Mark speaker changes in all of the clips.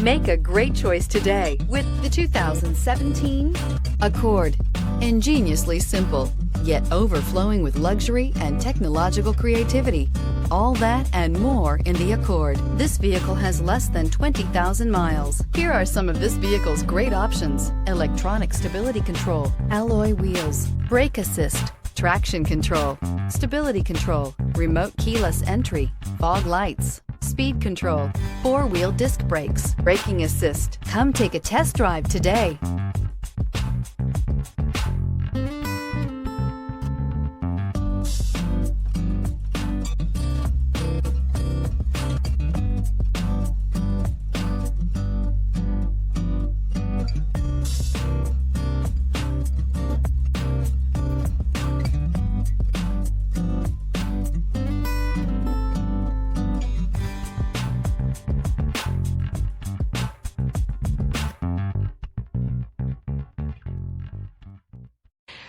Speaker 1: Make a great choice today with the 2017 Accord. Ingeniously simple, yet overflowing with luxury and technological creativity. All that and more in the Accord. This vehicle has less than 20,000 miles. Here are some of this vehicle's great options: electronic stability control, alloy wheels, brake assist, traction control, stability control, remote keyless entry, fog lights, speed control, four-wheel disc brakes, braking assist. Come take a test drive today.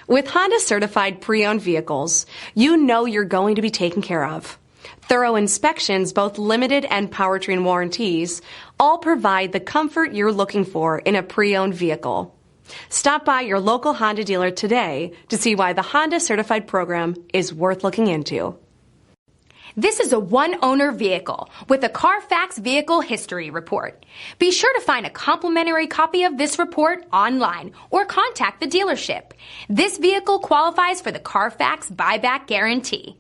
Speaker 2: With Honda certified pre-owned vehicles, you know you're going to be taken care of. Thorough inspections, both limited and powertrain warranties, all provide the comfort you're looking for in a pre-owned vehicle. Stop by your local Honda dealer today to see why the Honda certified program is worth looking into.
Speaker 3: This is a one-owner vehicle with a Carfax Vehicle History Report. Be sure to find a complimentary copy of this report online or contact the dealership. This vehicle qualifies for the Carfax Buyback Guarantee.